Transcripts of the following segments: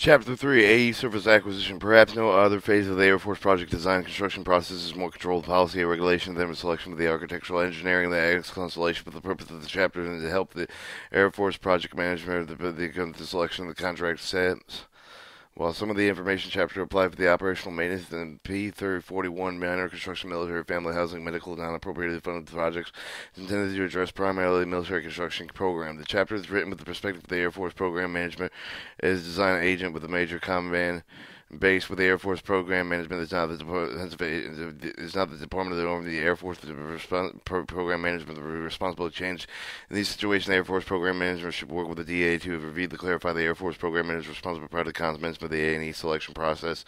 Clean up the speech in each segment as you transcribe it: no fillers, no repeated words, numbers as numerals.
Chapter 3, AE Surface Acquisition. Perhaps no other phase of the Air Force project design and construction process is more controlled policy and regulation than the selection of the architectural engineering of the X constellation. For the purpose of the chapter and to help the Air Force project management, the selection of the contract sets. While some of the information chapter apply for the operational maintenance and P-3041 minor construction, military, family housing, medical, non-appropriated funded projects is intended to address primarily military construction program. The chapter is written with the perspective of the Air Force program management as design agent with a major command base with the Air Force program management is not the Department of the Air Force. The program management is responsible to change. In these situations, the Air Force program management should work with the DA to review to clarify the Air Force program manager responsible prior to the commencement of the A&E selection process.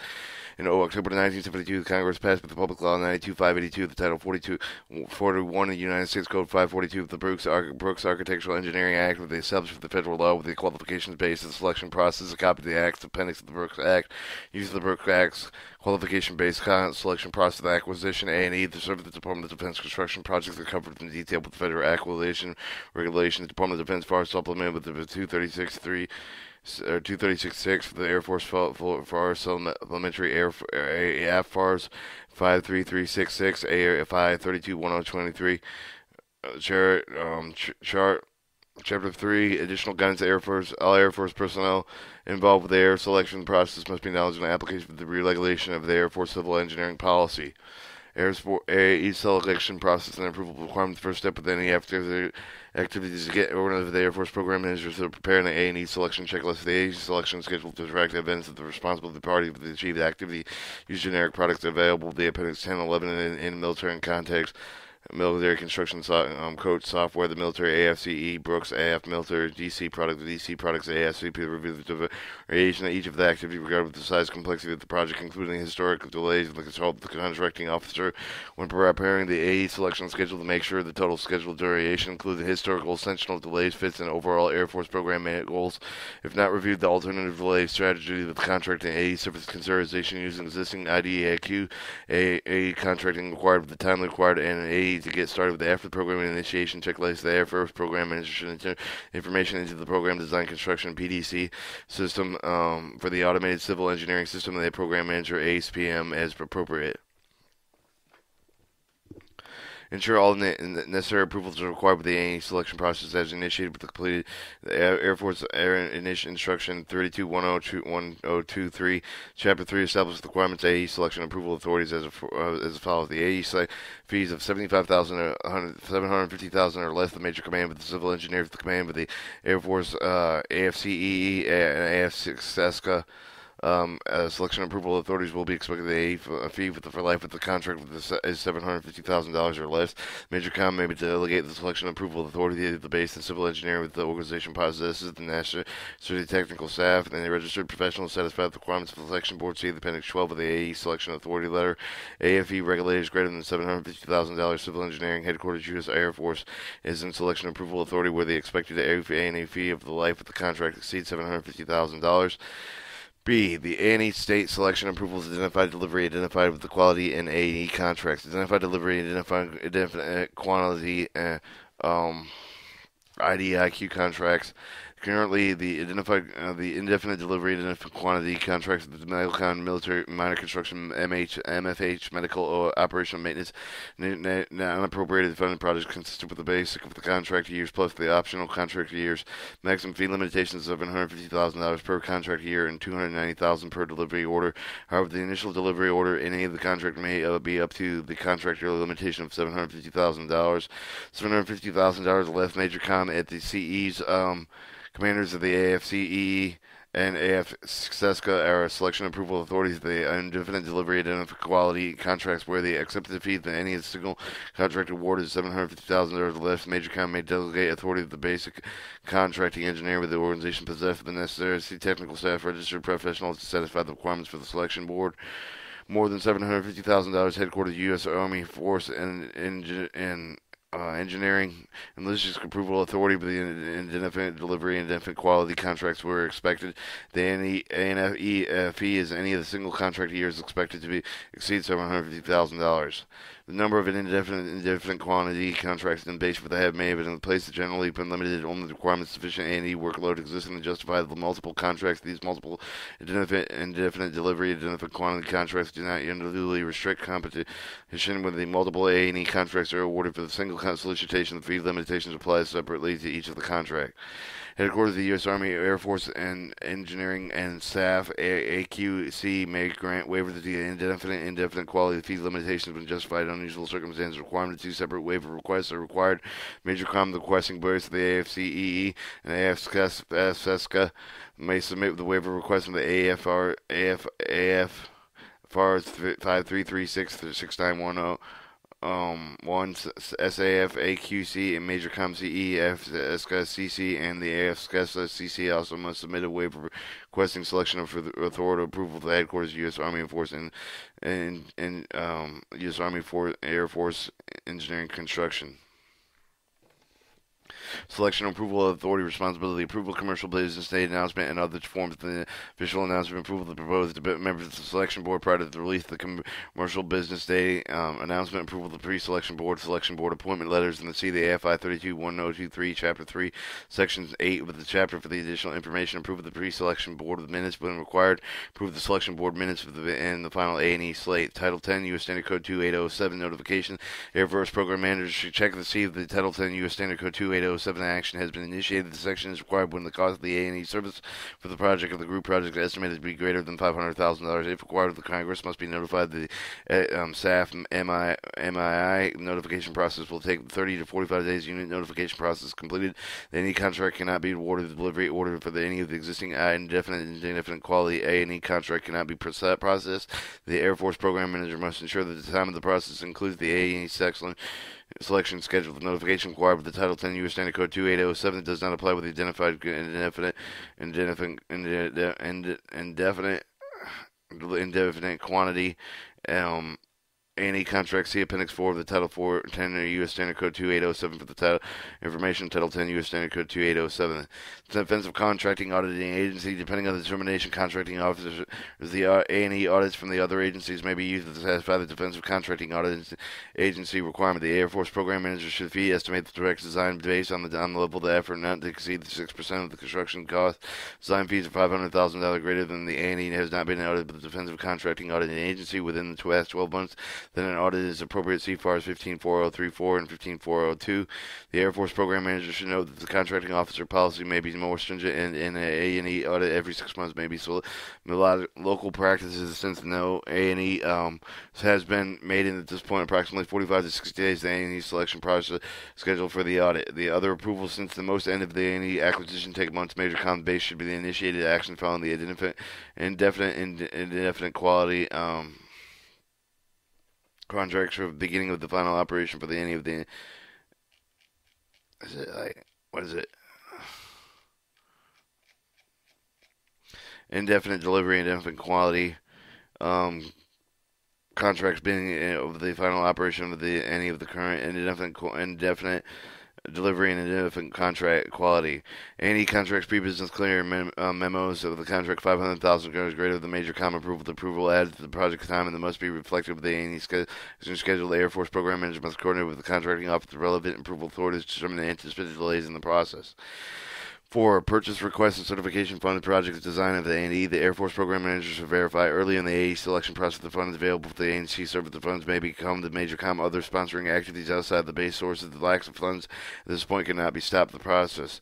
In October 1972, the Congress passed with the Public Law 92-582, the Title 41 of the United States Code 542 of the Brooks Architectural Engineering Act, with the establishment of the federal law with the qualifications based on the selection process. A copy of the Act's appendix of the Brooks Act, use of the Brooks Act's qualification-based selection process, acquisition, A&E, the Service of the Department of Defense construction projects are covered in detail with the Federal Acquisition Regulations. Department of Defense FAR supplemented with the 236.3 or 236.6 for the Air Force FAR Supplementary AFFARS 53366 A 5321023 chart. Chapter 3, additional guidance to Air Force. All Air Force personnel involved with the air selection process must be knowledgeable in the application of the regulation of the Air Force Civil Engineering Policy. AE selection process and approval requirements. First step with any activities to get organized with the Air Force program managers to prepare an A&E selection checklist. The A&E selection schedule to track the events of the responsibility party to achieve the activity. Use generic products available. The Appendix 10 11 in military context. Military construction code software, the military AFCE, Brooks AF, military DC product, the DC products AFCP, review the variation of each of the activity regarding the size complexity of the project, including historic delays, and consult the contracting officer when preparing the AE selection schedule to make sure the total schedule duration, including the historical essential delays, fits in overall Air Force program goals. If not reviewed, the alternative delay strategy with the contracting AE service consideration using existing IDIQ, AE contracting required with the time required, and an AE to get started with the after program initiation checklist. The Air Force program manager should enter information into the program design construction PDC system for the automated civil engineering system of the program manager ACE PM as appropriate. Ensure all necessary approvals are required with the A&E selection process as initiated with the completed Air Force Air Instruction 321023. Chapter 3 establishes the requirements A&E selection approval authorities as follows. The A&E fees of $75,000 or $750,000 or less. The major command with the civil engineer with the command with the Air Force AFCEE and AFCESCA. Selection approval authorities will be expected to a fee for life with the contract is $750,000 or less. Major Com may delegate the selection approval authority to the base and civil engineer with the organization possesses the national technical staff and the registered professionals satisfy the requirements of the selection board. See the appendix 12 of the AE selection authority letter. AFE regulators greater than $750,000 civil engineering headquarters U.S. Air Force is in selection approval authority where the expected A&E fee of the life of the contract exceeds $750,000. B. The A&E state selection approvals identified delivery identified with the quality in A&E contracts. Identified delivery identified quantity IDIQ contracts. Currently, the indefinite delivery, indefinite quantity contracts with the military, minor construction, MFH, medical, or operational maintenance, non-appropriated funded projects consistent with the basic of the contract years plus the optional contract years. Maximum fee limitations of $150,000 per contract year and $290,000 per delivery order. However, the initial delivery order in any of the contract may be up to the contract year limitation of $750,000. $750,000 less major com at the CE's commanders of the AFCEE and AFCESCA are selection approval authorities. The indefinite delivery identified quality contracts where the accepted fee to any single contract award is $750,000 or less. Major com may delegate authority to the basic contracting engineer with the organization possess the necessary technical staff, registered professionals to satisfy the requirements for the selection board. More than $750,000 headquartered U.S. Army Force and engineering and logistics approval authority with the indefinite delivery and indefinite quality contracts were expected. The ANFE fee is any of the single contract years expected to exceed $750,000. The number of indefinite quantity contracts in base for the have may have been in place that generally been limited only the requirements sufficient A&E workload existing to justify the multiple contracts. These multiple indefinite delivery, indefinite quantity contracts do not unduly restrict competition when the multiple A&E contracts are awarded for the single solicitation. The fee limitations apply separately to each of the contract. Headquarters of the U.S. Army, Air Force, and Engineering and Staff, AQC, may grant waivers to the indefinite quality fee limitations when justified in unusual circumstances. Requirement of two separate waiver requests are required. Major common requesting bodies of the AFCEE and AFSCA may submit the waiver request from the AFR 5336-6910. One SAF AQC and Major Com CE, AFSCA CC, and the AFSCA CC also must submit a waiver requesting selection of authority approval to the headquarters U.S. Army Air Force and U.S. Army Air Force Engineering Construction. Selection, approval, authority, responsibility, approval, commercial business day announcement, and other forms of the official announcement, approval of the proposed members of the selection board prior to the release of the commercial business day announcement, approval of the pre-selection board, selection board appointment letters, and the C, the AFI 321023, Chapter 3, Section 8 with the chapter for the additional information, approve of the pre-selection board of the minutes when required, approve the selection board minutes and the final A&E slate. Title 10, U.S. Standard Code 2807 notification. Air Force Program Managers should check to see if the Title 10 U.S. Standard Code 2807 action has been initiated. The section is required when the cost of the A&E service for the project of the group project is estimated to be greater than $500,000. If required, the Congress must be notified. The SAF MII notification process will take 30 to 45 days. Unit notification process completed. Any contract cannot be awarded. The delivery order for any of the existing indefinite and indefinite quality A&E contract cannot be processed. The Air Force Program Manager must ensure that the time of the process includes the A&E selection schedule. The notification required with the Title 10 U.S. Standard Code 2807 does not apply with the identified indefinite quantity. A&E contract, see Appendix 4 of the Title 10 U.S. Standard Code 2807 for the title information, Title 10 U.S. Standard Code 2807. The Defensive Contracting Auditing Agency, depending on the determination, contracting officers, the A&E audits from the other agencies may be used to satisfy the Defensive Contracting Agency requirement. The Air Force Program Manager should fee estimate the direct design based on the level of the effort not to exceed 6% of the construction cost. Design fees of $500,000 greater than the A&E has not been audited by the Defensive Contracting Auditing Agency within the past 12 months. Then an audit is appropriate. CFARs 154034 and 15402. The Air Force Program Manager should note that the contracting officer policy may be more stringent, and an A&E audit every 6 months may be local practices. Since no A&E has been made at this point, approximately 45 to 60 days, the A&E selection process scheduled for the audit. The other approvals since the most end of the A&E acquisition take months. Major com base should be the initiated action following the indefinite quality contracts for the beginning of the final operation for any of the. Is it like what is it? Indefinite delivery, indefinite quality contracts being of the final operation of any of the current indefinite delivery and indefinite contract quality. Any contracts pre-business clear memos of the contract $500,000 greater than major common approval. The approval added to the project time and must be reflected with the A&E schedule. The Air Force Program Manager must coordinate with the contracting officer, relevant approval authorities to determine the anticipated delays in the process. For purchase request and certification funded project design of the A&E, the Air Force Program Manager should verify early in the A&E selection process the funds available for the A&C service. The funds may become the major other sponsoring activities outside the base sources. The lack of funds at this point cannot be stopped the process.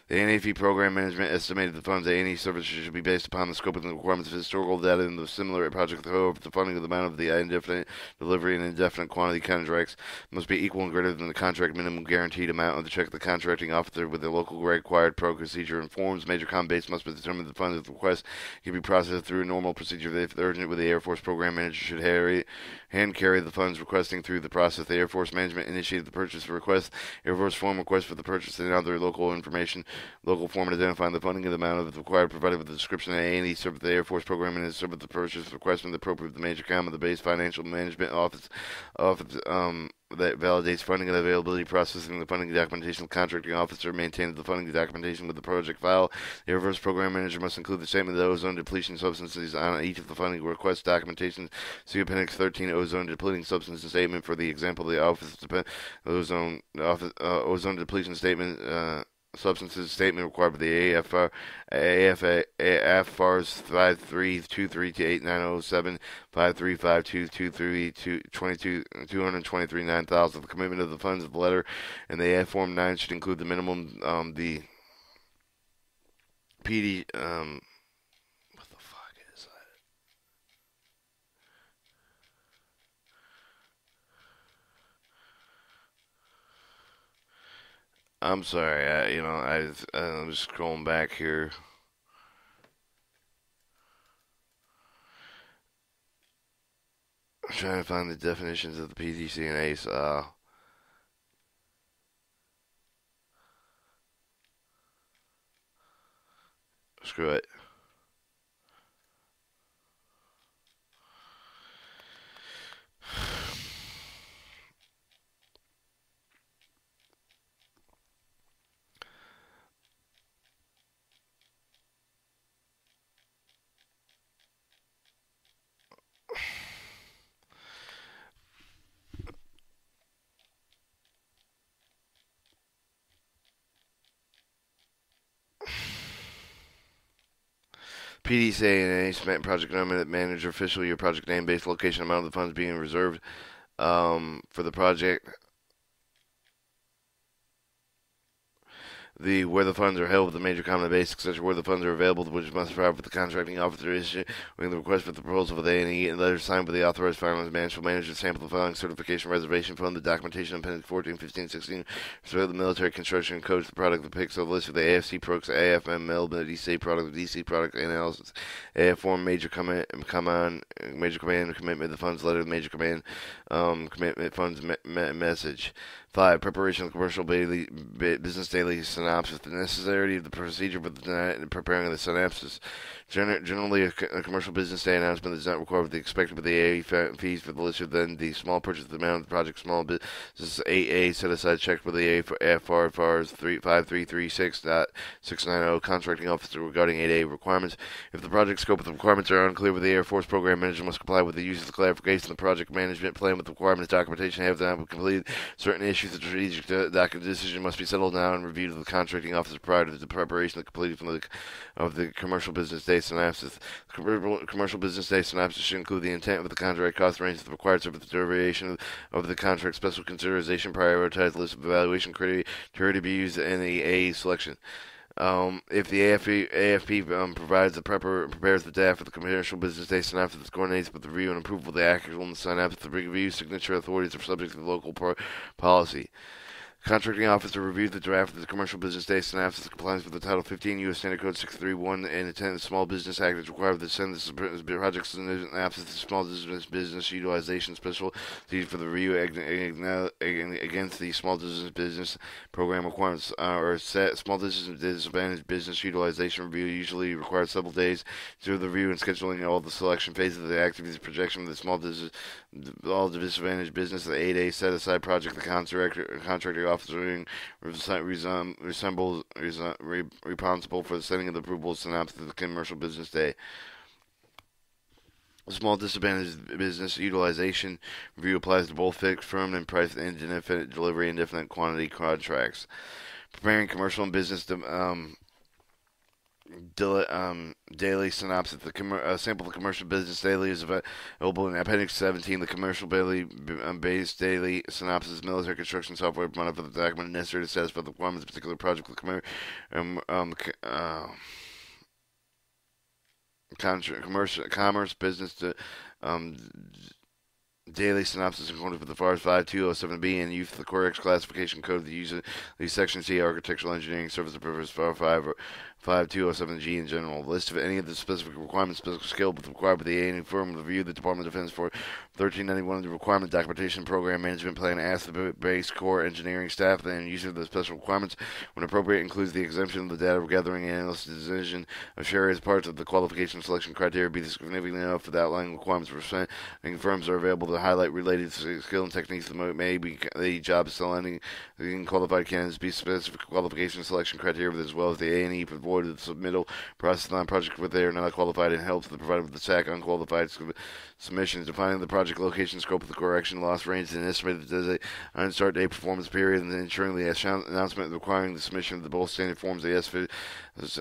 The A&E program management estimated the funds A&E services should be based upon the scope and the requirements of historical data in the similar project. However, the funding of the amount of the indefinite delivery and indefinite quantity contracts must be equal and greater than the contract minimum guaranteed amount of the check. The contracting officer with the local required procedure and forms. Major base must be determined the funds of the request can be processed through a normal procedure. If urgent, with the Air Force Program Manager should hand carry the funds requesting through the process. The Air Force Management initiated the purchase request. Air Force form request for the purchase and other local information. Local form identifying the funding and the amount of the required provided with the description of A&E served the Air Force Program and served the purchase request from the appropriate the major of the base financial management office that validates funding and availability, processing the funding documentation. The contracting officer maintains the funding documentation with the project file. The Air Force program manager must include the statement of the ozone depletion substances on each of the funding request documentation. See Appendix 13, ozone depleting substances statement for the example of the ozone depletion statement. Substances statement required by the AFR's 5323-8907, 535223-223 The commitment of the funds of the letter and the AF Form 9 should include the minimum, the PD, what the fuck is that? I'm sorry, I'm just scrolling back here. I'm trying to find the definitions of the PDC and ACE. Screw it. PDC and ACE project manager official, your project name, base location, amount of the funds being reserved for the project. Where the funds are held with the major common basics, such as where the funds are available, which must provide with the contracting officer issuing the request for the proposal with A&E and letters signed by the authorized finance manager, sample the filing certification reservation fund, the documentation appendix 14, 15, 16, the military construction codes, the product, the pics, the list of the AFC products, AFM, the DC product, the DC product analysis, AF form, major command, major command commitment, the funds letter, the major command commitment funds message. 5. Preparation of the commercial business daily synopsis. The necessity of the procedure for preparing the synopsis. Generally, a commercial business day announcement is not required with the expected with the AA fees for the lister. Then the small purchase amount of the project, small business 8A set aside check for the AFR's 5336.690 contracting officer regarding 8A requirements. If the project scope of the requirements are unclear, with the Air Force program manager must comply with the use of the clarification of the project management plan with the requirements documentation have to complete certain issues. The strategic decision must be settled now and reviewed with the contracting officer prior to the preparation and completion of the commercial business day synopsis. The commercial business day synopsis should include the intent of the contract, cost range, the required service derivation of the contract, special consideration, prioritized list of evaluation criteria to be used in the A selection. If the AFP prepares the draft for the commercial business day synopsis that coordinates with the review and approval of the actual synopsis, the review signature authorities are subject to the local policy. Contracting officer reviews the draft of the commercial business day synopsis in compliance with the Title 15 U.S. Standard Code 631 and the Small Business Act is required to send the project synopsis to small business utilization special for the review against the small business program requirements or set. Small disadvantaged business utilization review usually requires several days to the review and scheduling all the selection phases of the activities projection of the small business, all the disadvantaged business, the 8A set aside project, the contractor officer responsible for the setting of the approval synopsis of the commercial business day. Small disadvantaged business utilization review applies to both fixed, firm, and priced indefinite delivery, indefinite quantity contracts. Preparing commercial and business daily synopsis. The sample of the commercial business daily is available in Appendix 17. The commercial base daily synopsis, military construction software provided for the document necessary to satisfy the requirements of a particular project. Commerce business to daily synopsis in accordance with the FARS 5207B and use of the Corex classification code of the use of the Section C architectural engineering service purpose 5207G in general. List of any of the specific requirements, specific skill required by the A&E firm review the Department of Defense for 1391 of the requirement documentation program management plan. Ask the base core engineering staff and use of the special requirements when appropriate includes the exemption of the data gathering and analysis decision of share as parts of the qualification selection criteria be significant enough for the outlying requirements for firms are available to to highlight related skill and techniques that may be the job selecting qualified candidates, be specific qualification selection criteria, as well as the A&E avoided the submittal process on project where they are not qualified and helps the provider with the SAC unqualified submissions, defining the project location, scope of the correction, loss range, and estimated start date, performance period, and then ensuring the announcement requiring the submission of the both standard forms, the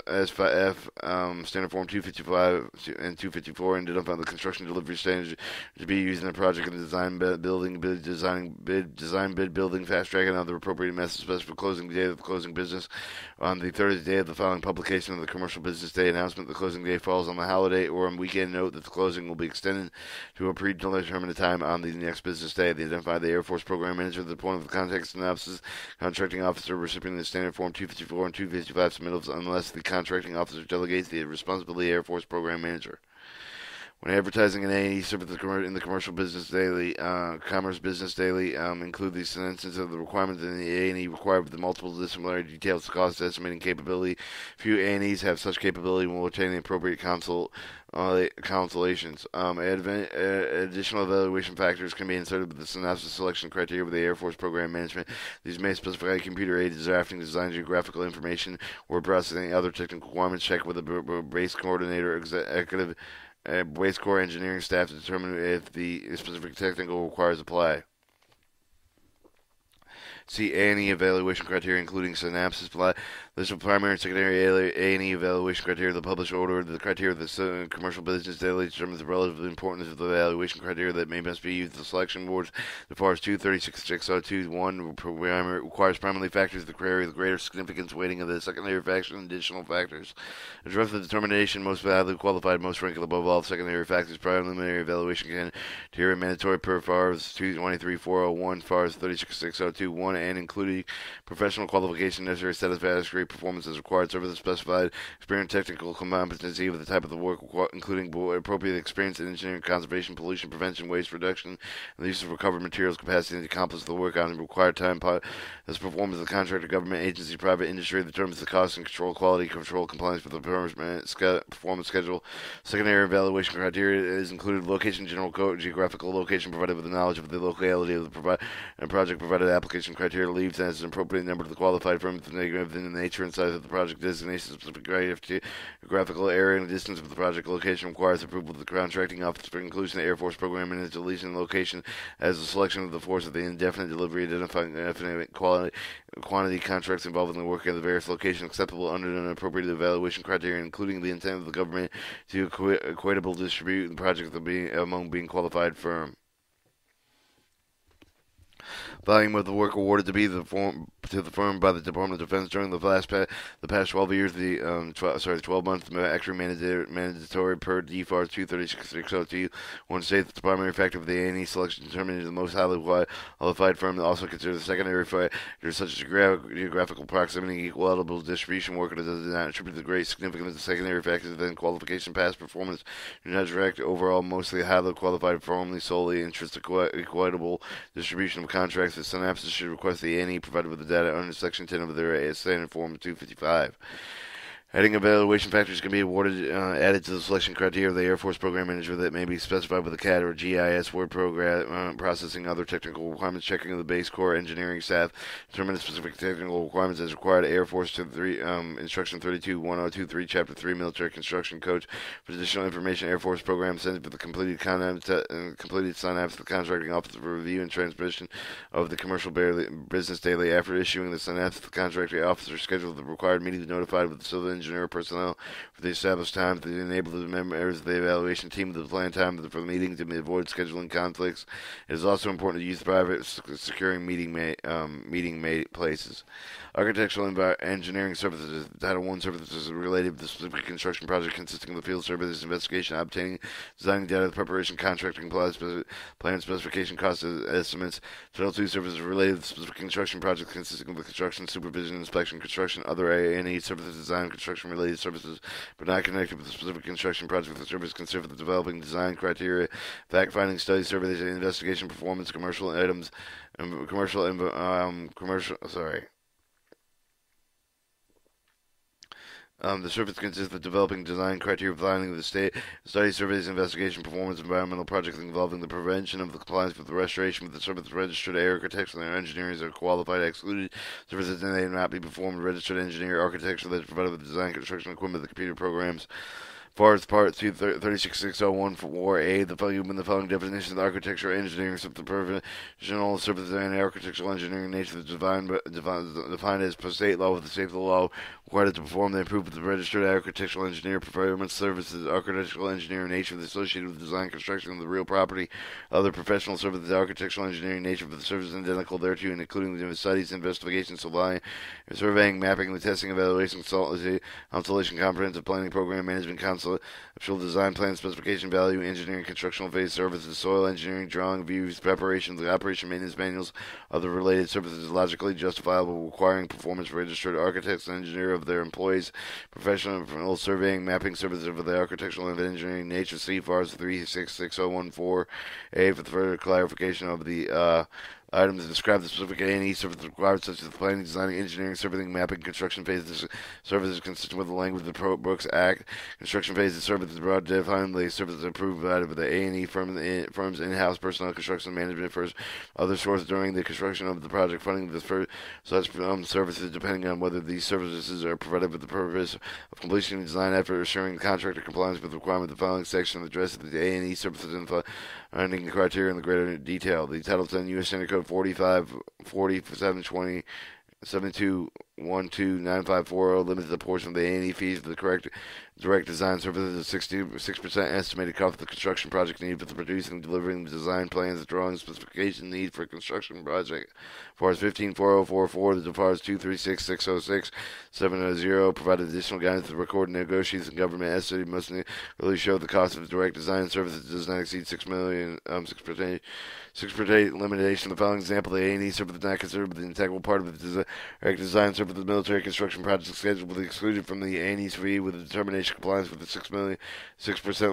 S5F, standard form 255 and 254, and identify the construction delivery standards to be used in the project and design building, bid building, fast track, and other appropriate methods specified for closing day of the closing business. On the Thursday day of the following publication of the commercial business day announcement, the closing day falls on the holiday or on weekend. Note that the closing will be extended to a predetermined time on the next business day. They identify the Air Force Program Manager at the point of the context synopsis, contracting officer, recipient of the standard form 254 and 255 submittals, unless the contracting officer delegates the responsibility to the Air Force Program Manager. When advertising an A&E service in the Commercial Business Daily, Commerce Business Daily, include the sentences of the requirements in the A&E required with the multiple dissimilar details, cost estimating capability. Few A&Es have such capability and will obtain the appropriate consolations. Additional evaluation factors can be inserted with the synopsis selection criteria with the Air Force Program Management. These may specify computer-aided drafting, design, geographical information, word processing, other technical requirements. Check with the base coordinator, executive, Base Corps engineering staff to determine if the specific technical requires apply. See A&E evaluation criteria, including synopsis, list of primary and secondary A&E evaluation criteria, the published order, the criteria of the Commercial Business Daily determines the relative importance of the evaluation criteria that must be used. The selection boards, as far as 236.602.1 requires primarily factors that carry the greater significance weighting of the secondary factors and additional factors. Address the determination most highly qualified, most ranked above all secondary factors. Preliminary evaluation criteria mandatory per FARS 223.401, FARS 36.602.1, and including professional qualification necessary to satisfactory performance as required, service specified experience, technical competency with the type of the work, including appropriate experience in engineering, conservation, pollution prevention, waste reduction, and the use of recovered materials, capacity to accomplish the work on the required time as performance of the contractor, government agency, private industry, determines the cost and control, quality control, compliance with the performance schedule. Secondary evaluation criteria is included location, general geographical location provided with the knowledge of the locality of the project, provided application criteria, leaves as an appropriate number to the qualified firm within the nature and size of the project, designation, specific geographical area, and distance of the project location requires approval of the contracting officer for inclusion in the Air Force Program and its deletion location as the selection of the force of the indefinite delivery, identifying definite quantity contracts involving the work at the various locations acceptable under an appropriate evaluation criteria, including the intent of the government to equitable distribute the project among being qualified firm. Volume of the work awarded to the firm by the Department of Defense during the past 12 years. 12 months actually mandatory per DFAR 236.602. One states that the primary factor of the A&E selection determined the most highly qualified firm. Also considers secondary factors such as geographical proximity, equitable distribution. Work does not attribute the great significance of secondary factors than qualification, past performance, do not direct overall mostly highly qualified firmly solely interest equitable distribution of contracts. The synopsis should request the A&E provided with the data under Section 10 of their standard form 255. Heading evaluation factors can be added to the selection criteria of the Air Force Program Manager that may be specified with the CAD or GIS word program processing, other technical requirements, checking of the base Corps engineering staff, determine the specific technical requirements as required. Air Force to Instruction 32.1023, Chapter 3, Military Construction Codes. For additional information, Air Force Program sends for the completed sign-ups to the contracting officer for review and transmission of the Commercial Business Daily. After issuing the synopsis, the contracting officer scheduled the required meetings notified with the civil engineer personnel for the established time to enable the members of the evaluation team to plan time for the meeting to avoid scheduling conflicts. It is also important to use private securing meeting places. Architectural engineering services. Title I services related to the specific construction project consisting of the field services, investigation, obtaining, designing data, preparation, contracting, plan specification, cost estimates. Title II services related to the specific construction project consisting of the construction, supervision, inspection, construction, other A&E services, design, construction-related services, but not connected with the specific construction project. The service consists of the developing design criteria, fact-finding studies, surveys, investigation, performance, commercial items, The service consists of developing design criteria for planning the state, study, surveys, investigation, performance, environmental projects involving the prevention of the compliance with the restoration with the service registered architects and their engineers are qualified excluded. Services may not be performed registered engineer architecture that is provided with design, construction equipment, the computer programs. Forest Part 36601-4A, the following definitions of architecture engineering, except the provisional service and architectural engineering nature is defined as per state law with the state of the law required to perform the improvement of the registered architectural engineer performance services, architectural engineering nature associated with design, construction of the real property, other professional services, architectural engineering nature for the services identical thereto, and including the studies, investigations, surveying, mapping, the testing, evaluation, consultation, comprehensive planning, program management, conceptual design, plan, specification, value, engineering, constructional phase services, soil engineering, drawing, views, preparations, the operation maintenance manuals, other related services logically justifiable, requiring performance registered architects and engineer of their employees, professional surveying, mapping services of the architectural and engineering nature, CFARS 36601-4A for the further clarification of the items that describe the specific A&E services required, such as the planning, designing, engineering, surveying, mapping, construction phases. Services consistent with the language of the Brooks Act. Construction phases services broad defined the services approved by the A&E firms, in-house personnel, construction management first, other sources during the construction of the project, funding the first such services, depending on whether these services are provided with the purpose of completing the design effort, assuring the contractor compliance with the requirement of the following section addresses the A&E services and finding the criteria in the greater detail. The Title 10 U.S. Standard Code 45, 40, 720, 7212-954 limits the portion of the A&E fees for the correct direct design services at 66% estimated cost of the construction project needed for the producing and delivering the design plans, drawings, specification need for a construction project. FARS 154044, the FARS 236606700 provided additional guidance to the recorded negotiations and government estimate must really show the cost of direct design services does not exceed 6%. 6% limitation. The following example, the A&E service is not considered the integral part of the direct design service of the military construction project schedule will be excluded from the A&E's fee with the determination compliance with the 6%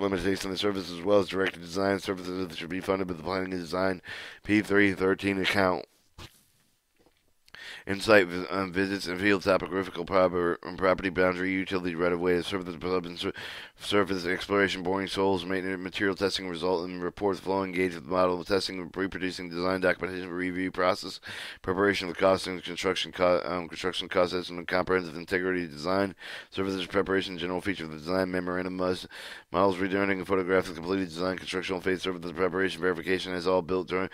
limitation of the service as well as direct design services that should be funded with the planning and design P313 account. Insight visits and field topographical property boundary utility right of way surface development surface exploration boring soils maintenance material testing result in reports flow engaged with the model of testing reproducing design documentation review process preparation of the costing construction cost estimate comprehensive integrity design services preparation general feature of the design memorandum models returning and photographs of completed design constructional phase services preparation verification as all built during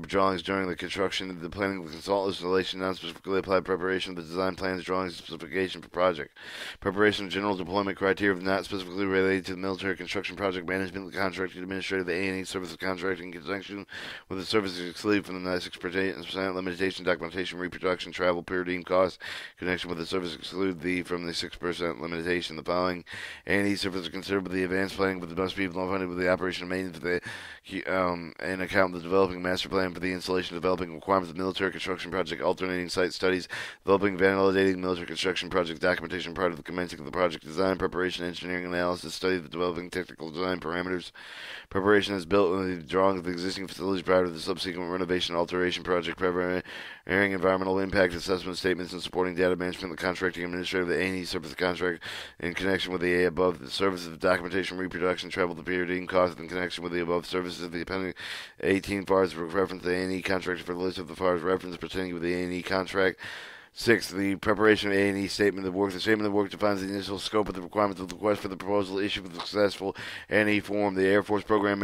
drawings during the construction the planning of the consultant installation non-specifically applied preparation of the design plans, drawings, and specification for project. Preparation of general deployment criteria not specifically related to the military construction project management, the contracting administrator, the A&E service of contracting in conjunction with the services excluded from the 96% limitation, documentation, reproduction, travel, per diem costs, connection with the service excluded from the 6% limitation. The following A&E services are considered with the advanced planning, but must be funded with the operation and maintenance of the and account the developing master plan for the installation, developing requirements of military construction project, alternating site studies, developing validating military construction project documentation prior to the commencing of the project design, preparation, engineering analysis, study of the developing technical design parameters, preparation as built in the drawings of the existing facilities prior to the subsequent renovation alteration project, preparing environmental impact assessment statements and supporting data management, the contracting administrator of the A&E service contract in connection with the above the services of documentation, reproduction, travel, the period, and cost in connection with the above services of the appendix 18 FARs reference the A&E contract for the list of the FARs reference pertaining with the A&E contract. 6. The preparation of A&E statement of work. The statement of work defines the initial scope of the requirements of the request for the proposal issued with the successful A&E form. The Air Force Program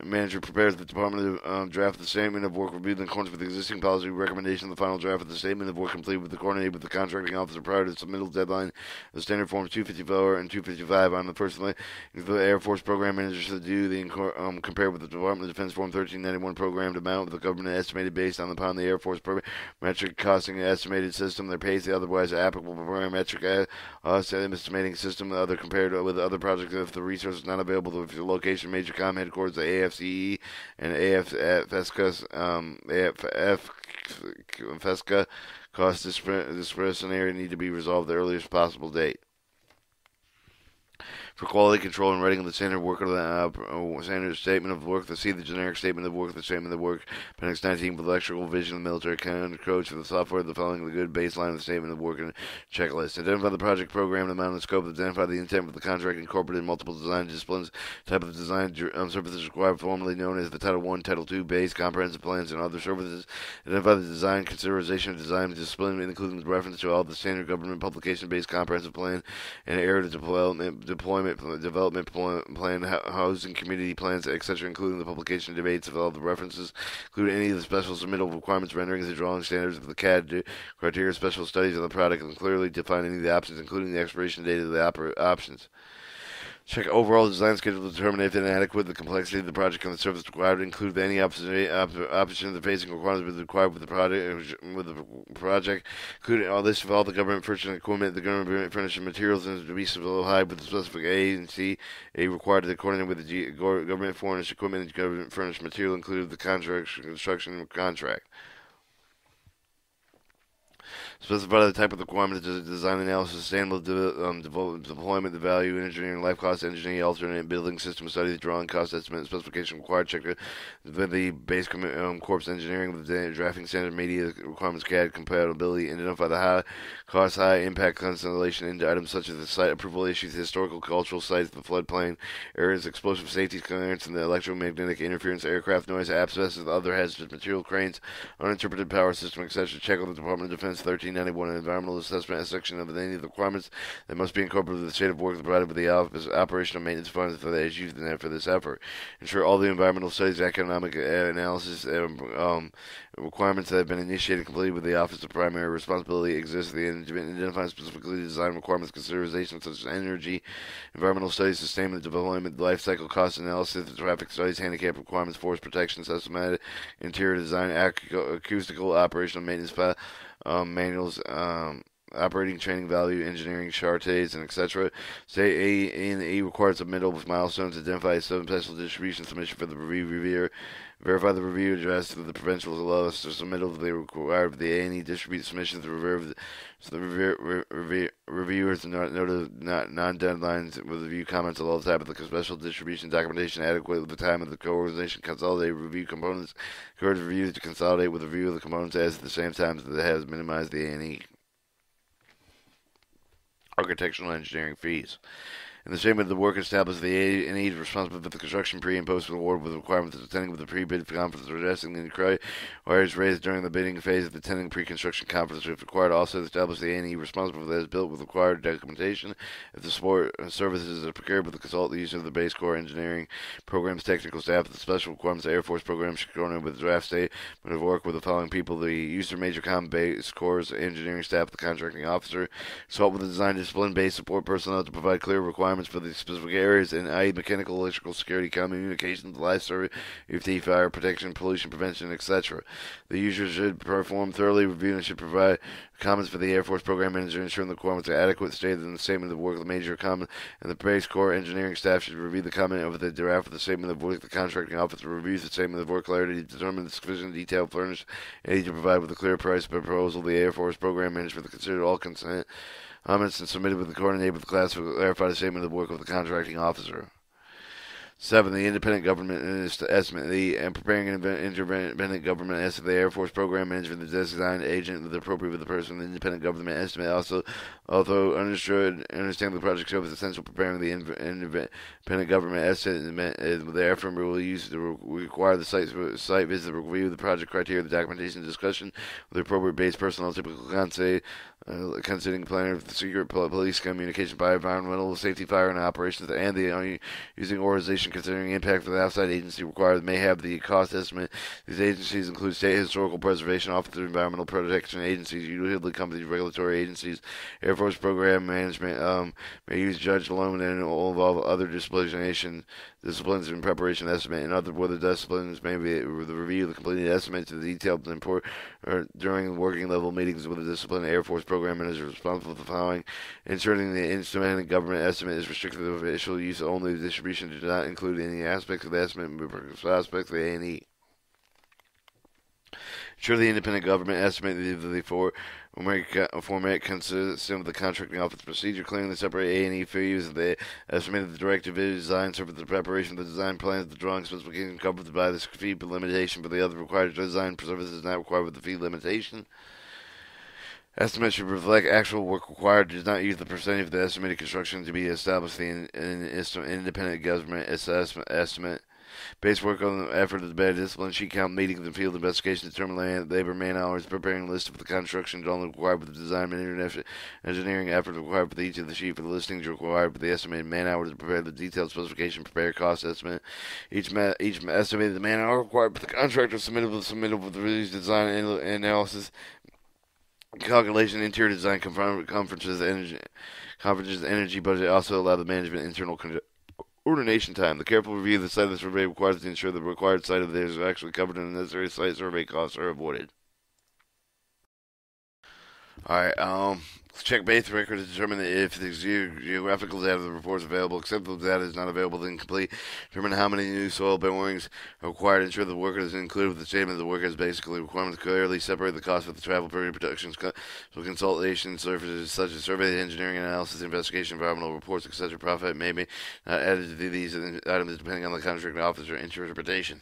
Manager prepares the Department of draft the statement of work reviewed in accordance with the existing policy recommendation. The final draft of the statement of work completed with the coordinated with the contracting officer prior to the submittal deadline. The standard forms 254 and 255 on the first line. The Air Force Program Manager should do the compare with the Department of Defense Form 1391 programmed amount with the government estimated based upon the Air Force program metric costing estimated system. Their pays the otherwise applicable parametric estimating system. Other compared with other projects if the resource is not available if the location major comm headquarters the AFCE and AFSCA cost discretionary need to be resolved the earliest possible date. For quality control and writing of the standard work of the standard statement of work, the C, the generic statement of work, the statement of work, Appendix 19, with electrical vision, the military codes for the software, the following the good baseline of the statement of work and checklist. Identify the project program, the amount and scope, identify the intent of the contract incorporated in multiple design disciplines, type of design services required, formerly known as the Title I, Title II, base, comprehensive plans, and other services. Identify the design consideration of design discipline, including reference to all the standard government publication-based comprehensive plan and area development plan, housing community plans, etc., including the publication debates of all the references, including any of the special submittal requirements, rendering the drawing standards of the CAD criteria, special studies of the product, and clearly define any of the options, including the expiration date of the options. Check overall design schedule to determine if inadequate the complexity of the project and the service required. Include any option of the facing requirements required with the project, including all this of all the government furniture and equipment, the government furniture materials, and to be supplied with the specific A and C, A required according with the government furnished equipment and government furnished material, including the contract construction contract. Specify the type of requirement, design analysis, sustainable deployment, the value, engineering, life cost, engineering, alternate building system study, drawing cost estimate, specification required, check the base corpse engineering with the drafting standard media requirements, CAD compatibility, identify the high cost, high impact constellation into items such as the site approval issues, historical, cultural sites, the floodplain areas, explosive safety clearance, and the electromagnetic interference, aircraft noise, asbestos, other hazardous material, cranes, uninterpreted power system, etc. Check with the Department of Defense 1391 an environmental assessment, a section of any of the requirements that must be incorporated with the state of work provided with the operational maintenance funds for the issues for this effort. Ensure all the environmental studies, economic analysis, requirements that have been initiated completely with the Office of Primary Responsibility exist. The identify specifically design requirements, considerations such as energy, environmental studies, sustainment, development, life cycle cost analysis, traffic studies, handicap requirements, forest protection, systematic interior design, acoustical, operational maintenance manuals, operating training value, engineering chartes, and etc. Say A and E requires submittal with milestones, identify some special distribution submission for the reviewer, verify the review address to the provincial lowest, or submittal they require for the A and E distribute submission to the reviewers noted non-deadlines with review comments all the time of the special distribution documentation adequate with the time of the co-organization consolidate review components, encourage reviews to consolidate with review of the components as at the same time that has minimized the A and E. Architectural engineering fees. In the statement of the work established, the A&E is responsible for the construction pre- and post-award with requirements of attending with the pre-bid conference, addressing any inquiries raised during the bidding phase of the attending pre-construction conference. If required, also establish the A&E responsible for that is built with required documentation. If the support services are procured with the consult the use of the base core engineering programs, technical staff, the special requirements of Air Force programs should coordinate with the draft statement of work with the following people: the user major com base cores engineering staff, the contracting officer, consult with the design discipline based support personnel to provide clear requirements for the specific areas in i.e. mechanical, electrical, security, communications, life service, UFT, fire protection, pollution prevention, etc. The user should perform thoroughly review and should provide comments for the Air Force program manager, ensuring the requirements are adequate stated in the statement of work of the major comment, and the base core engineering staff should review the comment of the draft of the statement of work. The contracting officer reviews the statement of work clarity to determine the sufficient detail furnished and to provide with a clear price proposal. The Air Force program manager considered all consent comments and submitted with the coordinated with the class to clarify the statement of work of the contracting officer. 7. The independent government estimate. Preparing an independent government estimate. The Air Force program manager, the design agent, with the appropriate with the person. The independent government estimate. Although understand the project scope is essential. Preparing the independent government estimate. The Air Force will use to require the site visit, review the project criteria, the documentation, discussion with the appropriate base personnel, typical considering planner of the secret police, communication, fire, environmental safety, fire, and operations, and the using organization considering impact for the outside agency required may have the cost estimate. These agencies include state historical preservation office, environmental protection agencies, utility companies, regulatory agencies. Air Force program management may use judge alone and will involve other disciplines in preparation estimate, and other whether disciplines may be the review of the completed estimates to the detailed import or during working level meetings with the discipline. Air Force program manager is responsible for the following: inserting the independent government estimate is restricted to official use only. The distribution does not include any aspects of the estimate, but aspects of the A&E. Ensure the independent government estimate Format consistent with the contracting office procedure, clearly separate A&E fees. The estimated the directive design serve the preparation of the design plans, the drawing specification covered by this fee limitation, but the other required design services not required with the fee limitation. Estimate should reflect actual work required. Does not use the percentage of the estimated construction to be established in an independent government assessment estimate. Base work on the effort of the bed discipline, sheet count, meetings, and field investigation, determine land, labor, man hours, preparing a list of the construction only required for the design and engineering effort required for each of the sheet for the listings required for the estimated man hours to prepare the detailed specification, prepare cost estimate. Each estimated man hour required for the contractor submitted with the release design analysis. Calculation, interior design, conferences, energy budget also allow the management internal coordination time. The careful review of the site of the survey requires to ensure the required site of theirs is actually covered and the necessary site survey costs are avoided. Alright, let's check base record to determine if the geographical data of the report is available. Acceptable data is not available, then complete. Determine how many new soil borings are required. Ensure the worker is included with the statement the worker has basically requirements. Clearly separate the cost of the travel period productions so consultation services such as survey, engineering, analysis, investigation, environmental reports, etc. Profit may be not added to these items depending on the contracting officer interpretation.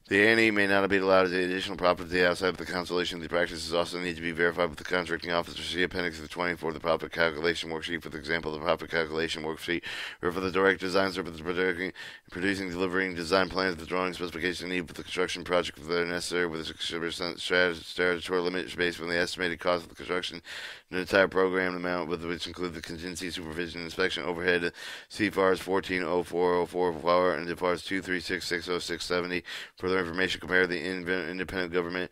The A&E may not be allowed to additional property outside of the constellation. The practices also need to be verified with the contracting officer. See Appendix 20 for the profit calculation worksheet. For the example, the profit calculation worksheet, or for the direct design service, producing, delivering design plans, the drawing specification needed for the construction project if they're necessary, with a 6% statutory limit based on the estimated cost of the construction, the entire program amount, with which include the contingency, supervision, inspection, overhead. CFARS 140404 and FARS 2366070 for the information, compare the independent government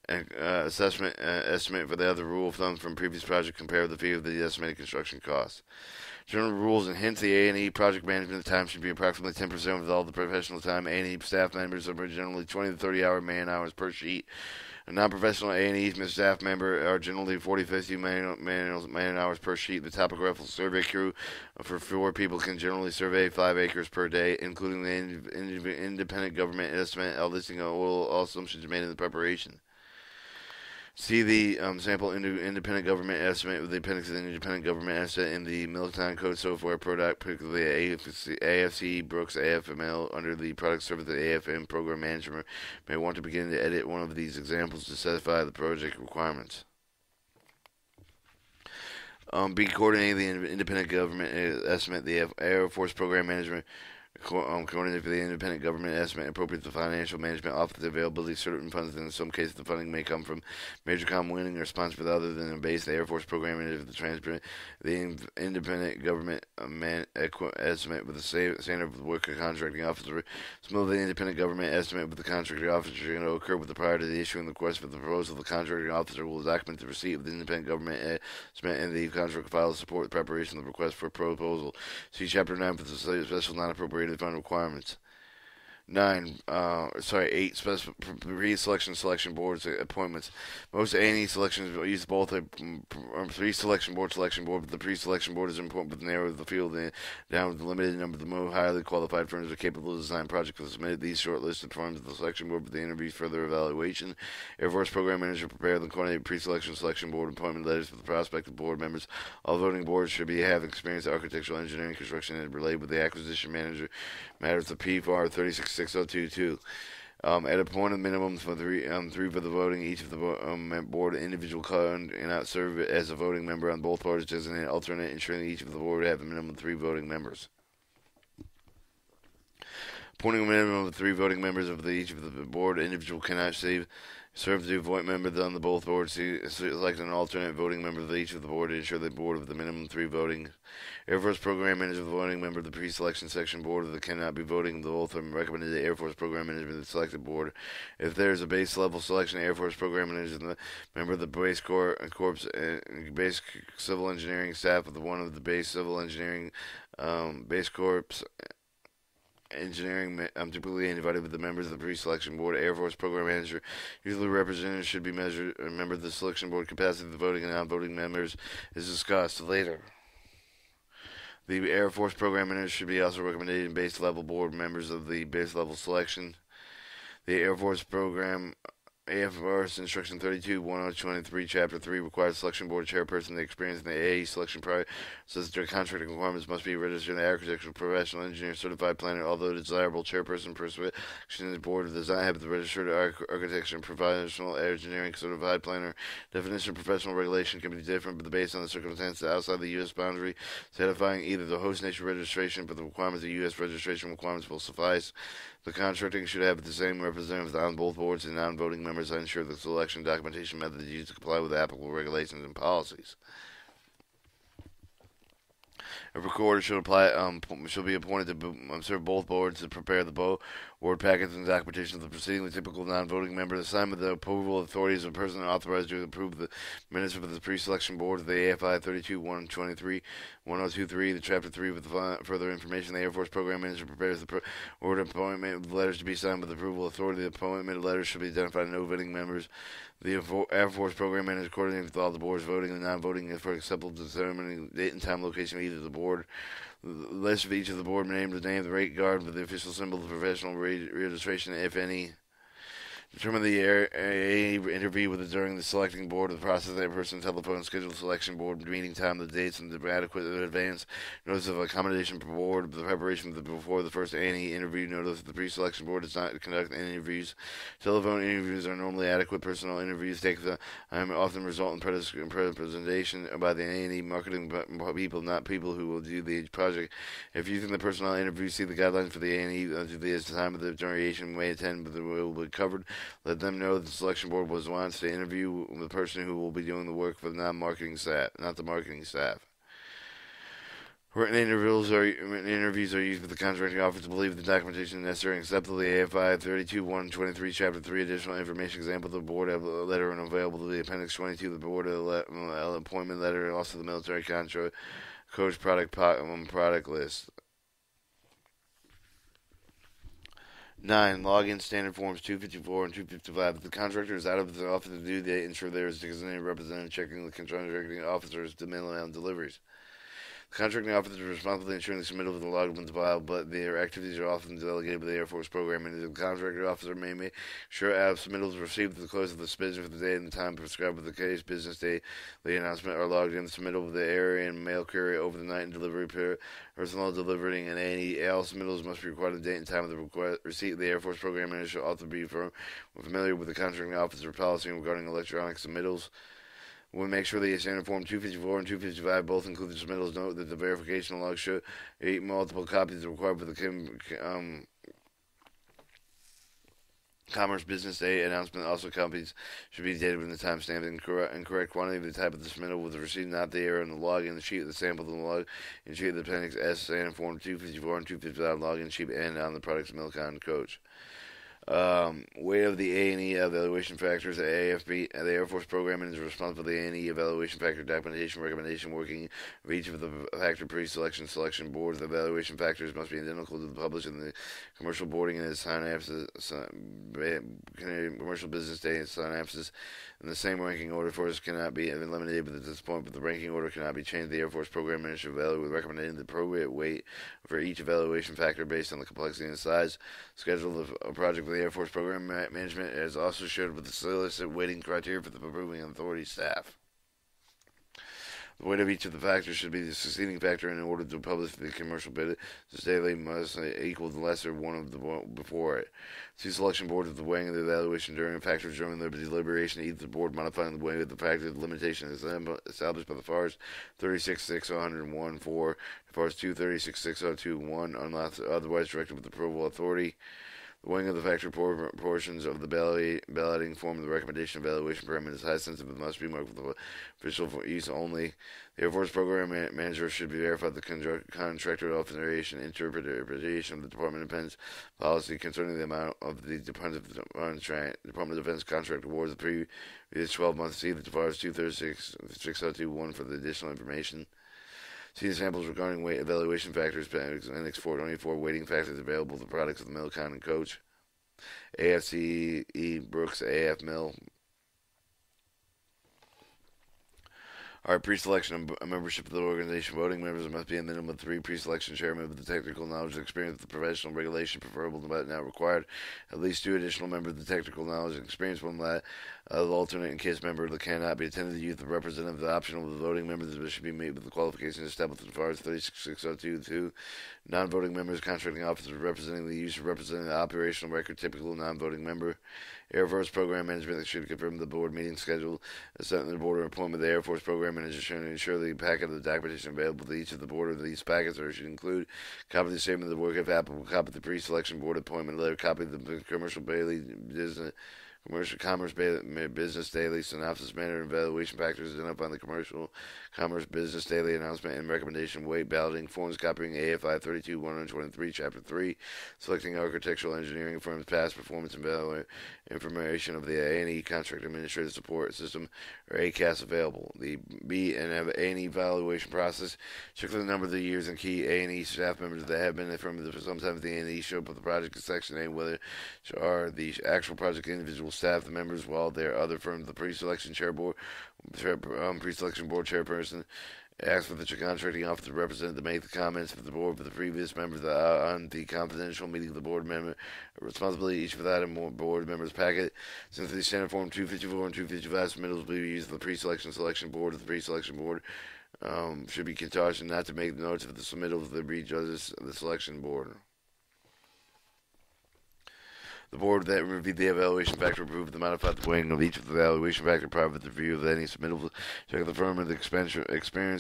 assessment estimate for the other rule of thumb from previous project, compare the fee of the estimated construction cost. General rules and hints: the A&E project management time should be approximately 10% of all the professional time. A&E staff members are generally 20 to 30 man hours per sheet. A non-professional A&E staff member are generally 40 to 50 man hours per sheet. The topographical survey crew for 4 people can generally survey 5 acres per day, including the independent government estimate. Listing all assumptions made in the preparation. See the sample independent government estimate with the appendix of the independent government estimate in the Military Code software product, particularly AFC Brooks AFML under the product service of the AFM program manager may want to begin to edit one of these examples to satisfy the project requirements. B. Coordinating the independent government estimate, the Air Force program management coordinated for the independent government estimate, appropriate to the financial management office, the availability of certain funds. In some cases, the funding may come from MajorCom winning or sponsored other than a base. The Air Force program manager, the transparent, the independent government estimate with the standard of the worker contracting officer. Some of the independent government estimate with the contracting officer going to occur with the prior to the issuing the request for the proposal. The contracting officer will document the receipt of the independent government estimate and the contract file to support the preparation of the request for proposal. See Chapter 9 for the special non-appropriated fund requirements. 8 pre-selection boards appointments. Most A&E selections use both a pre-selection board, but the pre-selection board is important with narrow the field down with the limited number of the most highly qualified firms are capable of design projects. Will submit these shortlisted firms to the selection board for the interviews further evaluation. Air Force program manager prepare and coordinate pre-selection board appointment letters for the prospective board members. All voting boards should have experience in architectural engineering, construction, and related with the acquisition manager matters of PFAR 36022. At a point of minimum for 3 for the voting, each of the board individual cannot serve as a voting member on both parties, designated alternate, ensuring each of the board have a minimum of 3 voting members. Appointing a minimum of 3 voting members of each of the board individual cannot serve to appoint members on the both boards. Select an alternate voting member of each of the board to ensure the board of the minimum 3 voting. Air Force program manager, the voting member of the pre-selection section board that cannot be voting. The both are recommended the Air Force program manager of the selected board. If there is a base level selection, Air Force program manager, the member of the base corps base civil engineering staff with one of the base civil engineering base corps engineering typically invited with the members of the pre-selection board. Air Force program manager, usually representatives should be measured. A member of the selection board capacity of the voting and non-voting members is discussed later. The Air Force program manager should be also recommended in base level board members of the base level selection. The Air Force program AFRS Instruction 32-1023, Chapter 3 requires selection board chairperson to experience in the AE selection process. Their contracting requirements must be a registered architectural professional engineer certified planner, although desirable chairperson per selection the board does not have the registered architecture and professional engineering certified planner. Definition of professional regulation can be different, but based on the circumstances outside the U.S. boundary, satisfying either the host nation registration, but the requirements of U.S. registration requirements will suffice. The contracting should have the same representatives on both boards and non-voting members to ensure the selection documentation method is used to comply with applicable regulations and policies. A recorder should be appointed to serve both boards to prepare the board packets and documentation of the proceeding. The typical non-voting member assignment the approval authorities of a person authorized to approve the minutes of the pre-selection board of the AFI 32-123-1023. The Chapter 3 with further information. The Air Force Program Manager prepares the board appointment with letters to be signed by the approval authority. The appointment letters should be identified no voting members. The Air Force Program Manager coordinates with all the boards voting and non-voting for acceptable determining date and time location of either the board. The list of each of the board named the name of the rate guard with the official symbol of professional registration, if any. Determine the interview with during the selecting board of the process of that person's telephone schedule selection board meeting time, the dates, and the adequate advance notice of accommodation per board, the preparation before the first any interview notice. The pre-selection board does not conduct any interviews. Telephone interviews are normally adequate. Personal interviews take the often result in presentation by the A&E marketing people, not people who will do the project. If you think the personal interview, see the guidelines for the A&E to the time of the duration may attend, but the will be covered. Let them know that the selection board wants to interview the person who will be doing the work for the non-marketing staff, not the marketing staff. Written interviews are used with the contracting office to believe the documentation necessary and acceptable. The AFI 32-123, Chapter 3, additional information example of the board letter and available to the Appendix 22, the board appointment letter, and also the military contract coach product list. 9. Login standard forms 254 and 255. If the contractor is out of the office to do, they ensure there is a designated representative checking the contracting officer's demand on deliveries. The contracting officer is responsible for ensuring the submittal of the login file, but their activities are often delegated by the Air Force program, and the contracting officer may make sure submittals received at the close of the submission for the day and the time prescribed with the case business day. The announcement are logged in the submittal of the area and mail carrier over the night and delivery personnel delivering and any all submittals must be required the date and time of the receipt. The Air Force program manager should also be familiar with the contracting officer policy regarding electronic submittals. We'll make sure the standard form 254 and 255 both include the submittals. Note that the verification log should multiple copies are required for the Commerce Business Day announcement. Also, copies should be dated with the timestamp. Incorrect quantity of the type of the submittal with the receipt not the error in the log in the sheet of the sample of the log in the sheet of the appendix S standard form 254 and 255 login sheet and on the product's Milcon coach. Weight of the A&E evaluation factors. The AFB, the Air Force program is responsible for the A&E evaluation factor documentation recommendation working of each of the factor selection boards. The evaluation factors must be identical to the published in the commercial boarding and its synapses, commercial business day and synapses. And the same ranking order for us cannot be eliminated at this point, but the ranking order cannot be changed. The Air Force program manager evaluate recommending the appropriate weight for each evaluation factor based on the complexity and size. Schedule of a project with the Air Force program management is also shared with the solicit weighting criteria for the approving authority staff. The weight of each of the factors should be the succeeding factor in order to publish the commercial bid. The daily must equal the lesser one of the before it. See selection board of the weighing of the evaluation during factors during the deliberation. Either board modifying the weight of the factor. The limitation is established by the FARS 36.601.4, FARS 236.602.1, unless otherwise directed with approval authority. The weighing of the factor portions of the balloting form of the recommendation evaluation parameter is high sensitive and must be marked with official use only. The Air Force program manager should be verified the contractor authorization interpretation of the Department of Defense policy concerning the amount of the Department of Defense contract awards the previous 12 months. See the FARS 236.602.1 for the additional information. See the samples regarding weight evaluation factors, Appendix 424, weighting factors available to products of the Milcon and Coach. AFCE Brooks AF Mill. Alright, pre-selection membership of the organization. Voting members must be a minimum of 3 pre-selection chairmen with the technical knowledge and experience of the professional regulation, preferable but not required. At least 2 additional members with the technical knowledge and experience, one alternate in case member that cannot be attended. The youth of representative, the optional of the voting members should be made with the qualifications established as far as 3602. Non-voting members, contracting officers representing the use of representing the operational record, typical non-voting member. Air Force Program Management that should confirm the board meeting schedule, set in the board appointment of the Air Force Program Manager to ensure the packet of the documentation available to each of the board of these packets or should include copy of the statement of the work if applicable, copy of the pre-selection board appointment letter, copy of the commercial commerce business daily synopsis manner and evaluation factors identifying the commercial commerce business daily announcement and recommendation weight balloting forms, copying AFI 32-123 chapter 3, selecting architectural engineering firms past performance and value information of the A&E contract administrative support system or ACAS available. The B and A&E evaluation process, check for the number of the years and key A&E staff members that have been affirmed for some time. The A&E show up with the project section A, whether are the actual project individual staff, the members, while there are other firms, the pre-selection pre-selection board chairperson asked for the contracting officer representative to make the comments for the board for the previous members on the confidential meeting of the board member responsibility each for that and more board members packet. Since the standard form 254 and 255 submittals will be used for the pre-selection board of the pre-selection board should be contorted not to make notes of the submittals of the re-judges of the selection board. The board that reviewed the evaluation factor approved the modified weighting of each of the evaluation factor prior to the review of any submittal. Check the firm and the experience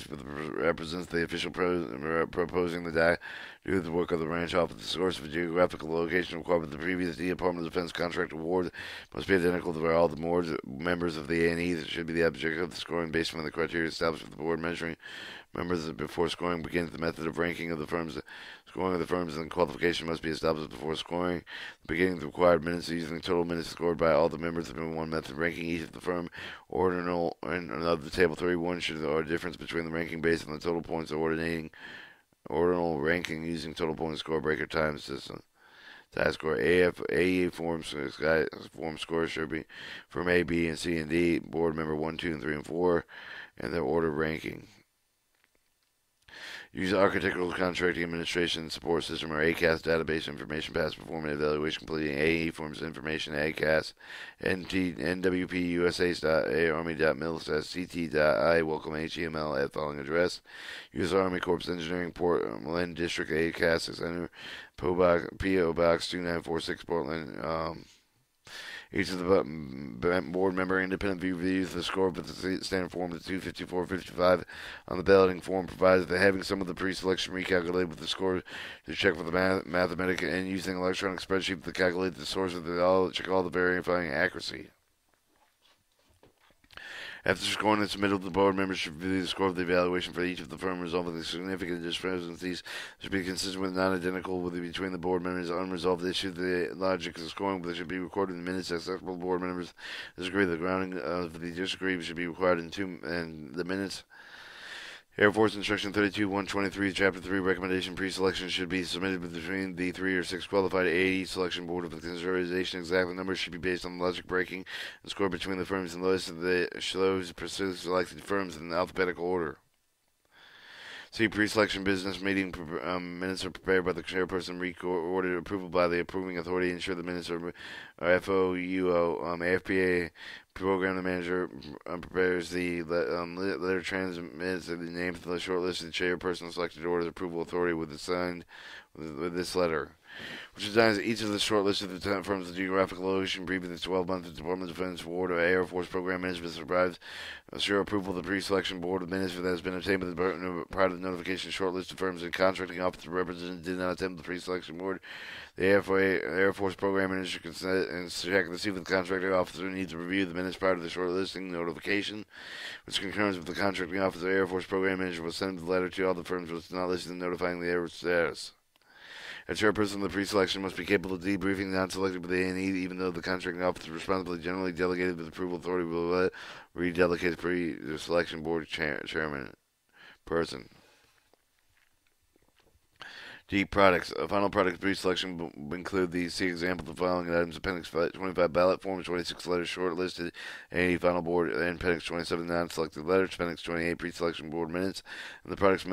represents the official proposing the do the work of the branch office. The source of geographical location required by the previous Department of Defense contract award must be identical to all the board members of the A&E. That should be the objective of the scoring based on the criteria established for the board measuring members before scoring begins. The method of ranking of the firms, scoring of the firms, and qualification must be established before scoring. The beginning of the required minutes using the total minutes scored by all the members of one method. Ranking each of the firm ordinal and another table 31 should or difference between the ranking based on the total points ordinating ordinal ranking using total points score breaker time system. Task score AE form score should be from A, B, and C and D. Board member 1, 2, and 3, and 4, and their order ranking. Use architectural contracting administration support system or ACAS database information past performance evaluation completing AE forms information ACAS nwpusa.army.mil.ct.I welcome HTML at following address. U.S. Army Corps Engineering Portland District ACAS Center PO Box 2946 Portland. Each of the board member independent reviews the score of the standard form to 254-55 on the balloting form, provided that having some of the pre-selection recalculated with the score to check for the mathematical and using electronic spreadsheet to calculate the source of the check all the verifying accuracy. After scoring and submittal, the board members should review the score of the evaluation for each of the firm, resolving the significant discrepancies should be consistent with non-identical between the board members. Unresolved issue, the logic of the scoring that should be recorded in the minutes. Acceptable board members disagree. The grounding of the disagree should be required in the minutes. Air Force Instruction 32-123, Chapter 3, recommendation pre-selection should be submitted between the 3 or 6 qualified AE selection board of the consideration. Exact numbers should be based on the logic breaking and score between the firms and the list of the shows selected firms in alphabetical order. See, pre-selection business meeting minutes are prepared by the chairperson, recorded approval by the approving authority. Ensure the minutes are FOUO. AFPA program manager prepares the letter transmits the name of the shortlisted chairperson selected order approval authority with this letter, which assigns each of the shortlisted firms the geographical location previous to 12 months. The Department of Defense Board of Air Force Program Management survives assure approval of the pre-selection board of minutes that has been obtained by the Department prior to the notification. Shortlisted firms and contracting officer representatives did not attend the pre-selection board. The Air Force Program Manager can and check to see if the contracting officer needs to review the minutes prior to the shortlisting notification, which concurs with the contracting officer. Air Force Program Manager will send the letter to all the firms which not listed notifying the air status. A chairperson of the pre-selection must be capable of debriefing the non-selected by the A&E, even though the contracting officer responsibility generally delegated with approval authority will redelegate the selection board chairman person. D. Products. A final product pre-selection will include the see example of the following items: Appendix 25 ballot forms, 26 letters shortlisted, and final board, and Appendix 27 non-selected letters, Appendix 28 pre-selection board minutes, and the products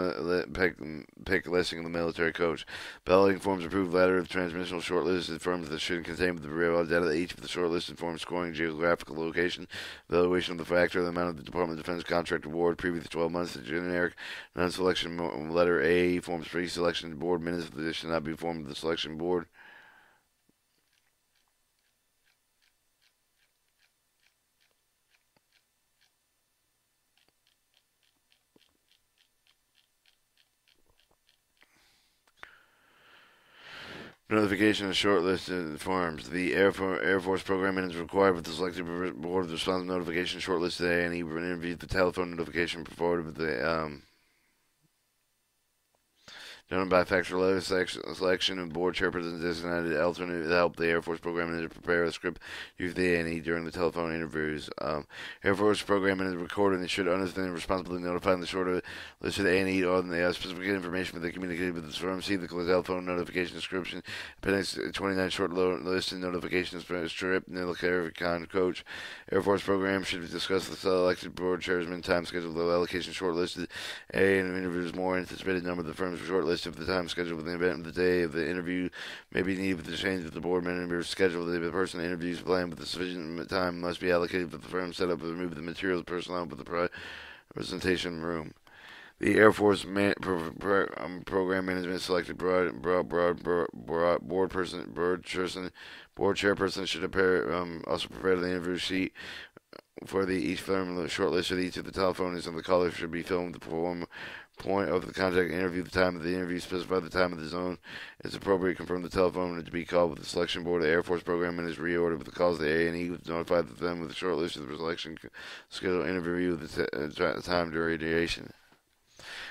pick listing of the military coach. Balloting forms approved letter of transmittal shortlisted firms that should contain the raw data of each of the shortlisted forms, scoring, geographical location, valuation of the factor, the amount of the Department of Defense contract award, previous 12 months, the generic non-selection letter A forms pre-selection board minutes of the should not be formed of the selection board. Notification of shortlisted forms. The Air Force program is required with the selected board of the responsive notification shortlisted A&E interview the telephone notification forwarded with the done by factor letter selection and board chairperson designated alternate to help the Air Force program manager prepare a script used the A&E during the telephone interviews. Air Force program manager recorded and should understand the responsibility notifying the short list of the A&E on the specific information that they communicated with the firm. See the telephone notification description. Appendix 29 short list and notification strip. Military con coach. Air Force program should discuss the selected board chairman time schedule, the allocation shortlisted A and interviews more anticipated number of the firm's shortlist if the time scheduled within the event of the day of the interview may be needed with the change of the board member's schedule. The person interviews plan with the sufficient time must be allocated for the firm set up to remove the materials personnel with the presentation room. The Air Force program management selected board chairperson should also prepare the interview sheet for each firm. The short list of each of the telephones and the caller should be filmed. The point of the contact interview, the time of the interview, specify the time of the zone is appropriate, confirm the telephone to be called with the selection board. The Air Force program and is reordered with the calls the A&E notified them with the short list of the selection schedule interview with the time duration.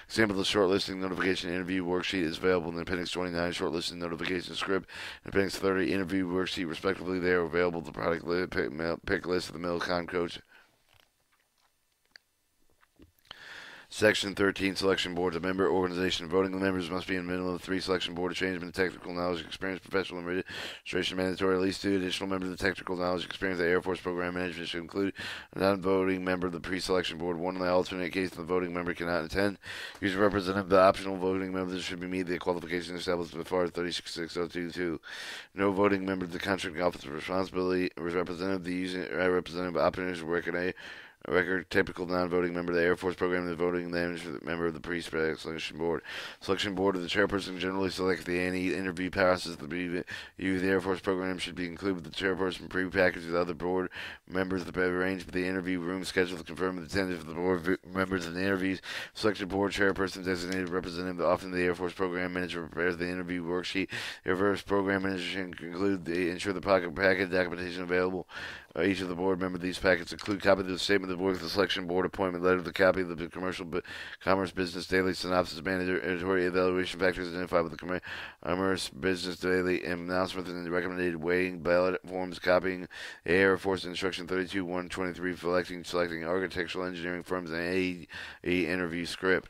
Example of the shortlisting notification interview worksheet is available in Appendix 29 shortlisting notification script and Appendix 30 interview worksheet respectively. They are available the product pick list of the Milcon coach. Section 13, Selection Boards. A member organization. Voting members must be in a minimum of 3 selection board arrangements. Technical knowledge, experience, professional administration mandatory. At least 2 additional members of the technical knowledge experience. The Air Force program management should include a non-voting member of the pre-selection board. One in the alternate case the voting member cannot attend. Use a representative. The optional voting members should be meet the qualifications established before 36602. No voting member of the contracting officer responsibility representative. The using representative operators record typical non-voting member of the Air Force program, the voting member of the pre-selection board. Selection board of the chairperson generally select the A&E interview passes. The Air Force program should be included with the chairperson pre-packaged with other board members. The arranged for the interview room schedule to confirm the attendance of the board members in the interviews. Selected board chairperson designated representative. Often the Air Force program manager prepares the interview worksheet. Air Force program manager should conclude ensure the packet documentation available. Each of the board members of these packets include copy of the statement of the board of the selection board appointment letter, the copy of the commerce business daily synopsis mandatory evaluation factors identified with the commerce business daily announcement and the recommended weighing ballot forms, copying Air Force instruction 32-123 selecting architectural engineering firms and AE interview script.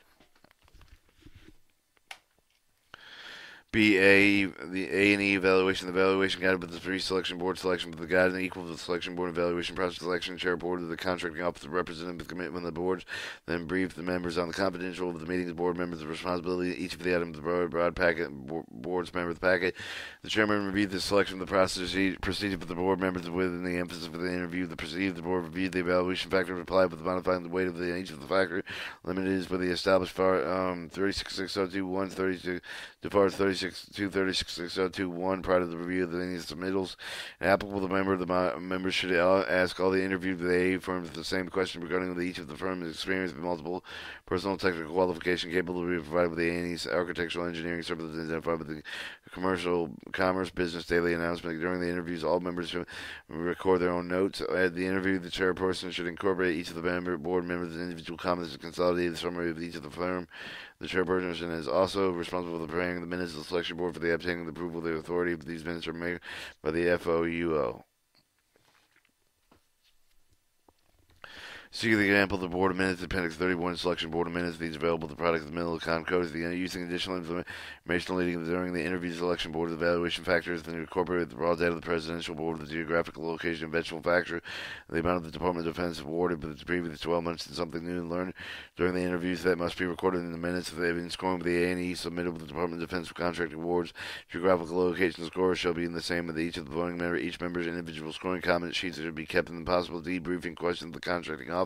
The A&E evaluation, the evaluation guided by the pre-selection board selection, but the guide and equal to the selection board evaluation process selection, chair board of the contracting officer representative of the commitment of the boards, then brief the members on the confidential of the meetings, board members, the responsibility, each of the items of the broad packet, board's member of the packet. The chairman reviewed the selection of the process, proceeded with the board members within the emphasis of the interview, the board reviewed the evaluation factor, replied with modifying the weight of each of the factor, limited is with the established 36602 32 departs 36-236-602-1 prior to the review of any submittals. Applicable to the members should ask all the interviewed the A firms the same question regarding each of the firm's experience with multiple personal technical qualification capable of being provided with the A&E's architectural engineering services identified with the commerce business daily announcement. During the interviews, all members should record their own notes. At the interview, the chairperson should incorporate each of the board members' individual comments and consolidate the summary of each of the firm. The chairperson is also responsible for preparing the minutes of the selection board for the obtaining the approval of the authority. These minutes are made by the FOUO. See the example of the Board of Minutes, Appendix 31, Selection Board of Minutes. These are available at the product of the middle of the code. Using additional information leading during the interview selection board, evaluation factors, then incorporate the raw data of the presidential board, the geographical location, eventual factor, the amount of the Department of Defense awarded with the previous 12 months, and something new and learned during the interviews that must be recorded in the minutes. If they have been scoring with the A&E submitted with the Department of Defense for contract awards, geographical location scores shall be in the same with each of the voting member. Each member's individual scoring comment sheets should be kept in the possible debriefing questions of the contracting officer.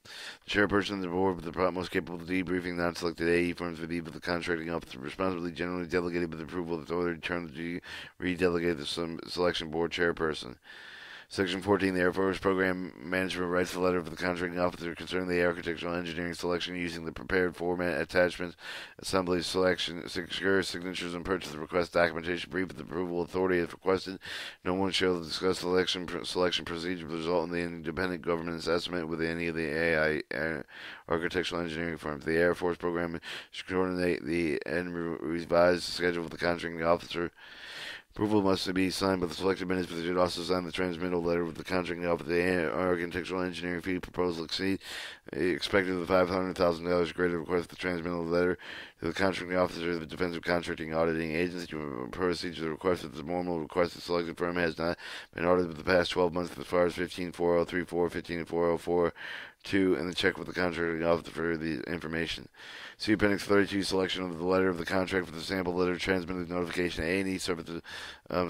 The chairperson of the board with the most capable of debriefing non-selected AE forms with the contracting officer responsibly generally delegated with approval of the authority term to re-delegate the selection board chairperson. Section 14, the Air Force Program Management writes the letter of the contracting officer concerning the architectural engineering selection using the prepared format, attachments, assembly, selection, secure signatures, and purchase the request documentation brief with the approval authority if requested. No one shall discuss selection procedure will result in the independent government's estimate with any of the AI architectural engineering firms. The Air Force Program should coordinate the and revise the schedule with the contracting officer. Approval must be signed by the selected minutes, but they should also sign the transmittal letter with the contracting officer. The architectural engineering fee proposal exceed expected of the $500,000 greater request the transmittal letter to the contracting officer of the Defensive Contracting Auditing Agency to proceed to the request that the normal requested selected firm has not been audited for the past 12 months as far as 15.4034, 15.4042, and the check with the contracting officer for the information. See Appendix 32, selection of the letter of the contract for the sample letter transmitted notification. A&E service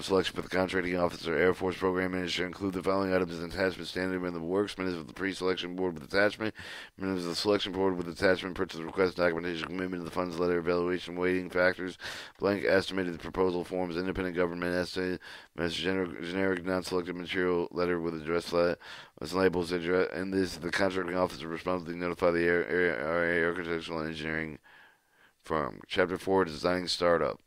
selection for the contracting officer. Air Force Program Manager include the following items as attachment: standard in the works, minutes of the pre-selection board with attachment, minutes of the selection board with attachment, purchase request documentation, commitment to the funds letter, evaluation weighting factors, blank estimated proposal forms, independent government estimate, generic non-selected material letter with address labels, and this the contracting officer responsibly notify the architectural engineering firm. Chapter 4, Designing Startup.